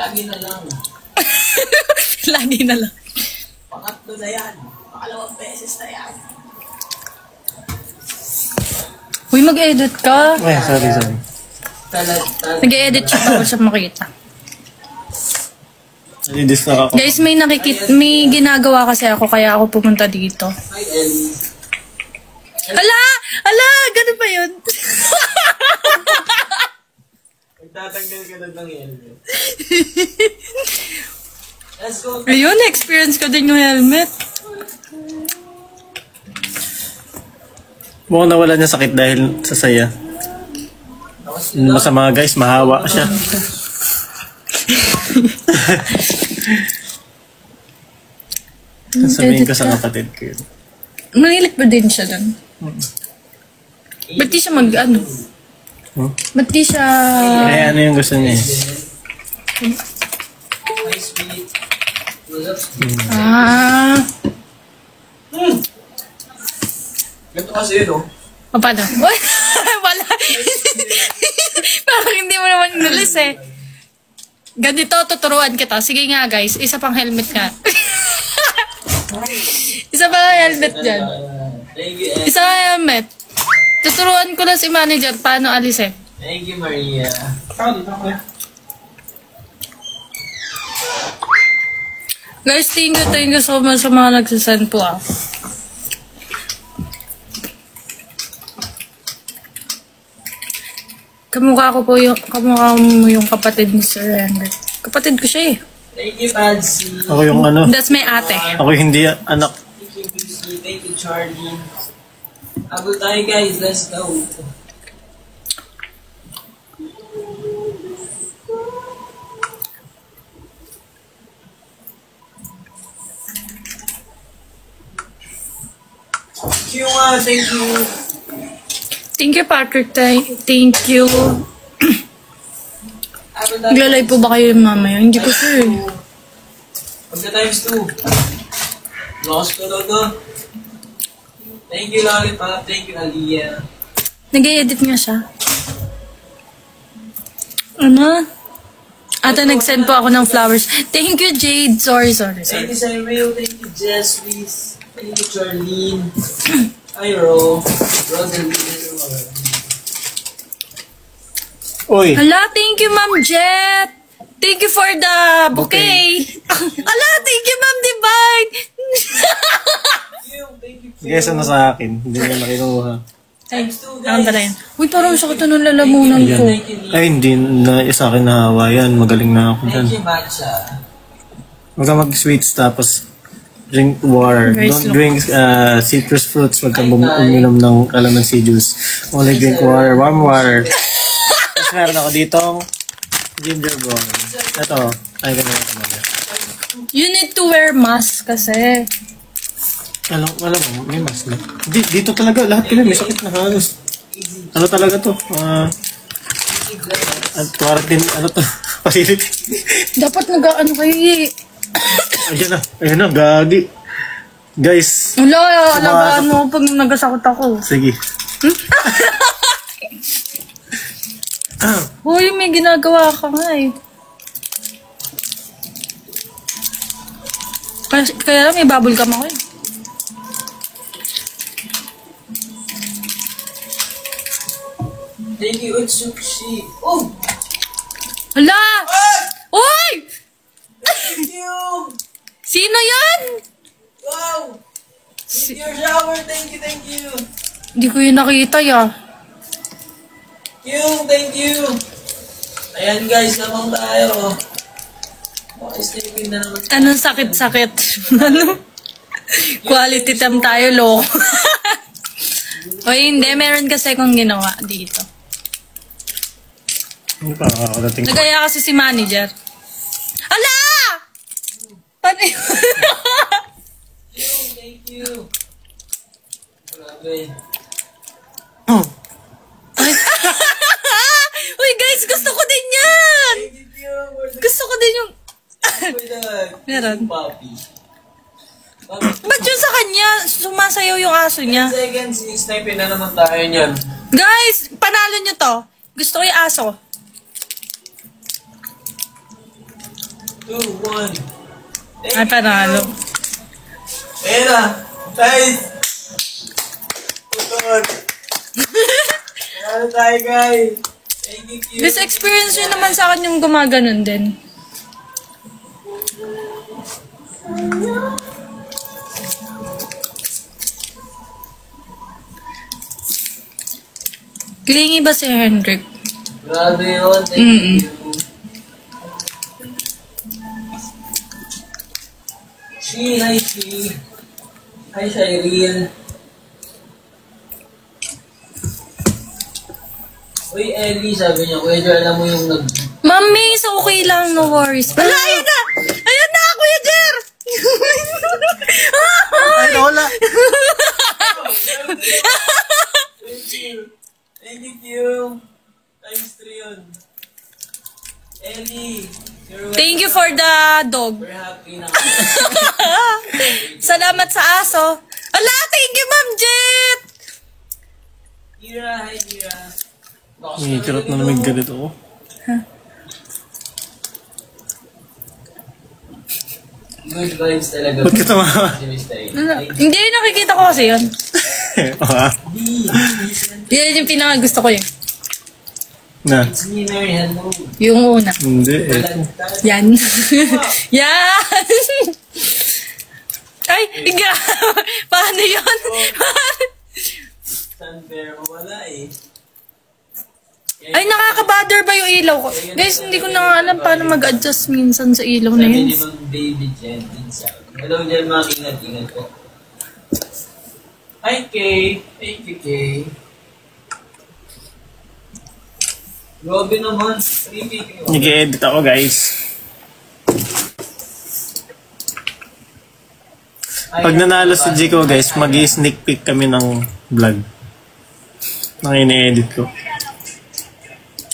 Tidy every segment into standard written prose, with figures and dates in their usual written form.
Lagi na lang. Lagi na lang. Pangatlo na yan. Pangalawang beses na yan. Uy, mag-edit ka. Ay, sorry. Nag-edit siya bawal siya makita. Nadi-distract ako. Guys, may ginagawa kasi ako kaya ako pumunta dito. Hi, Ellie. Ala! Ganun pa yun? Magtatanggal ka na ng helmet. Let's go. Ayun, experience ko din yung helmet. Mukhang nawala niya sakit dahil sa saya. Masama guys, mahawa siya. Sabihin ko sa kapatid ko yun. Manilit pa din siya dun. Ba't di siya mag-ano? Ba't di siya... Eh, ano yung gusto niya eh? Hi, sweet. Ganito kasi yun, oh. O, paano? Wala. Parang hindi mo naman inalis eh. Ganito, tuturuan kita. Sige nga guys, isa pang helmet nga. Isa pang helmet dyan. Thank you, Isa pang helmet. Tuturuan ko lang si manager paano alisin. Thank you, Maria. Guys, thank you so much sa mga nagsasend po ah. Kamukha mo yung kapatid ni Sir Henry. Kapatid ko siya eh. Thank you, Pansy. Ako yung ano, That's my ate. ako yung hindi anak. Thank you, Lucy. Thank you, Charlie. Abot tayo, guys. Let's go. Thank you. Thank you, Patrick. Thank you. Naglalay po ba kayo mamaya? Hindi ko sure. Pagka times 2. Lost ko na. Thank you, Lollipop. Thank you, Aliyah. Nag-edit nga siya. Ano? Ata nag-send po ako ng flowers. Thank you, Jade. Sorry. Thank you, Cyril. Thank you, Jess. Thank you, Charlene. Hi, Ro. Rosalie. Uy, Hala, thank you, Ma'am Jet. Thank you for the bouquet. Hala, thank you, Ma'am Divine. guys, ano sa akin? Hindi na makinuha. Ay, ang pala yan. Uy, parang sakit na ng lalamunan ko. Ay, hindi na sa akin nahawa yan. Magaling na ako dyan. Thank you, Matcha. Huwag ka mag-sweets tapos drink water. Guys, Don't drink citrus fruits. Huwag kang uminom ng calamansi juice. Only drink water, warm water. Tapos meron ako ditong ginger gum. Ito. Ay, ganun ito muna. You need to wear mask kasi. Alam mo, may mask na. Dito talaga, lahat kami may sakit na halos. Ano talaga to? Quarantine, ano to? Facility. Dapat nag-ano kayo eh. Ayan na, gagi. Guys. Wala, alagaan mo pag nagasakot ako. Sige. Uy, may ginagawa ka nga eh. Kaya lang may bubble gum ako eh. Thank you, Utsushi. Oh! Hala! Uy! Thank you! Sino yan? Wow! With your shower, thank you! Hindi ko yun nakita ya. Thank you! Ayan guys, namang tayo. Makistipin na naman. Anong sakit-sakit? Ano? Quality time tayo, lo. O hindi, meron kasi akong ginawa dito. Hindi pa nakakadating. Nagaya kasi si manager. Ala! Paano yun? Thank you! Grabe. Uy guys, gusto ko din yan! Thank you! Gusto ko din yung... Meron. Puppy. Ba't yun sa kanya? Sumasayaw yung aso niya. Seconds, snipe na naman tayo niyan. Guys, panalo nyo to. Gusto ko yung aso. 2, 1. Ay, panalo. Ayan na. Guys. Putol. Panalo tayo, guys. Thank you. This experience nyo naman sa akin yung gumaganon din. Clingy ba si Hendrik? Grabe yun. Thank you. Hi, Shi. Hi, Shireen. Uy, Ellie, sabi niya, Kuya Jer, alam mo yung Mami, so okay lang, no worries. Wala, ayan na! Ayan na, Kuya Jer! Ay, wala. Thank you. Times 3 yun. Ellie, Thank you for the dog. we're happy na. Salamat sa aso. Ala, thank you, Ma'am Jet! Ira, hi, Ira. May charot na namin ganito. Oh. Good vibes talaga. Ba't ka tumawa? Si Mr. A. Hindi, nakikita ko kasi yun. Yan yung pinaka gusto ko yun. Na. It's me, Mary. Hello. Yung una. Hindi eh. Yan. Yan! Ay, higa! Paano yun? Sunfair, wala eh. Ay, nakaka-bother ba yung ilaw ko? Guys, hindi ko na nga alam paano mag-adjust minsan sa ilaw na Sabi yun. ni Ma'am Baby Jen. Hello dyan, mga ingat po. Hi, Kay. Thank you, Kay. Grabe naman. 3K kayo. Nag-edit ako, guys. Pag nanalo si Jico, guys, mag-sneak peek kami ng vlog. Nang ine-edit ko.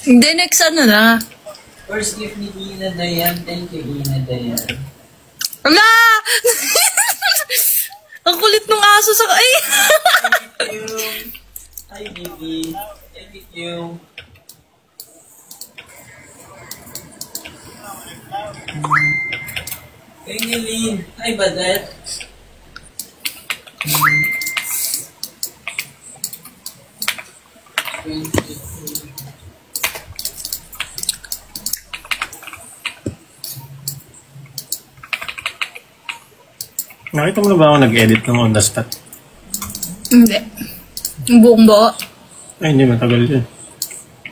Hindi, next ano na. First gift ni Ina Dayan. Thank you, Ina Dayan. Ala! Ang kulit nung aso sa... Ay! Thank you. Hi, baby. Thank you. Thank you, Lynn. Hi, Badet. Nakita mo na ba ako nag-edit ng on the spot? Hindi. Yung buong buo. Ay, hindi. Matagal yun.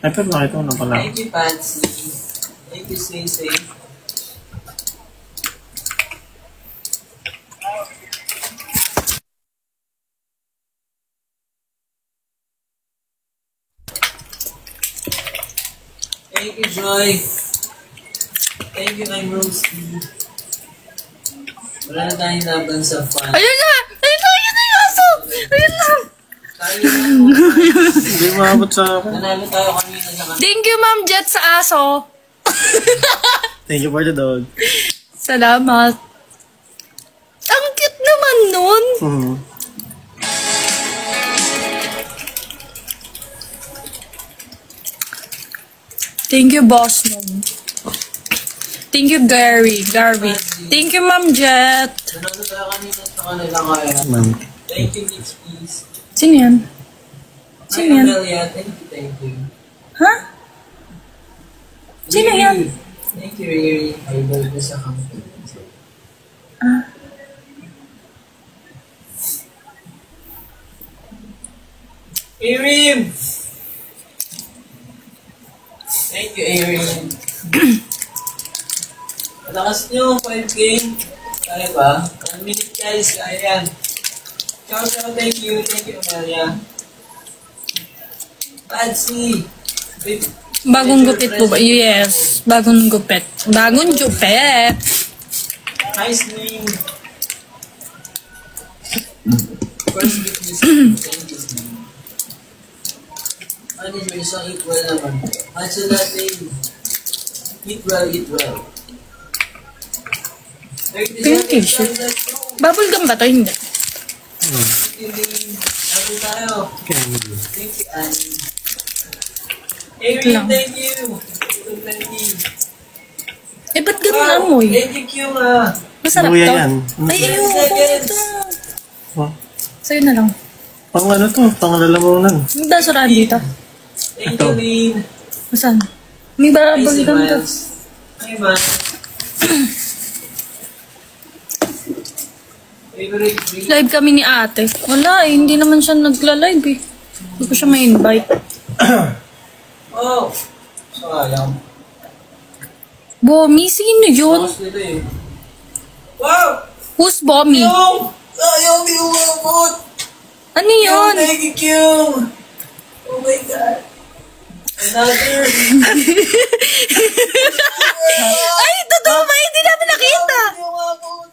Ay, pero nakita mo na pala. Thank you, Patsy. Thank you, Stay Safe. Thank you, Joy. Thank you, my Rosie. Wala na tayong laban sa fun. Ayun na! Ayun na! Ayun na yung aso! Ayun na! Tayo na. Hindi maabot sa akin. Nanalo tayo kanina sa kanina. Thank you, Ma'am Jet, sa aso. Thank you for the dog. Salamat. Ang cute naman nun. Thank you, Boss Mom. Thank you, Gary. Thank you, Ma'am Jet. Nanalo tayo kanina sa kanila kaya. Man. Thank you, Mitch Peace. Sino yan? Sino yan? Amelia, thank you. Ha? Sino Riri. yan? Thank you, Riri. Idol ko sa company. Ah. Arim! Thank you, Arim. Malakas nyo, 5K. Kaya ba? 1 minute guys, kaya yan. Ciao, thank you. Thank you, Amelia. Patsy! Wait. Bagong gupit po ba? Yes. Bagong gupit. Bagong gupit. Hi, Sling. First gift ni Sling. Thank you, Sling. Ano yun? Isang eat well naman. Matcha latte. Eat well, eat well. Pink t-shirt. Bubble gum ba to? Hindi. Thank you, Lynn. Sabi tayo. Thank you, Annie. Erin, Lang. thank you. Plenty. Eh, ba't ganun amoy? Thank you, Q, ah. Masarap Luya to. yan. Ay, ayoko ito. Oh, Sa'yo na lang. pang ano to? Pang lalamunan. Ang dasurahan dito. Thank you, Lynn. Masan? May Ay, barabal si lang to. Miles. Ay, ba? Favorite drink? Live kami ni ate. Wala eh, hindi naman siya nagla-live eh. Hindi ko siya ma-invite. Oh. Sayang. Bomi, sino yun? Tapos nito eh. Wow! Who's Bomi? Yung! Sayang, di umabot! Ano yun? Thank you, Q! Oh my God! Another! Ay, totoo ba? Hindi namin nakita. Di umabot!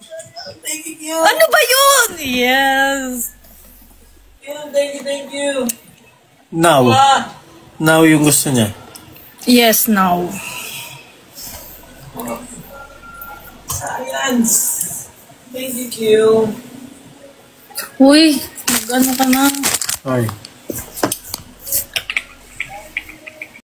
Thank you, Q! Ano ba yun? Yes. Thank you! Now. Ah! Now yung gusto niya. Yes, now. Science! Thank you, Q! Uy, mag-ano ka na? Ay.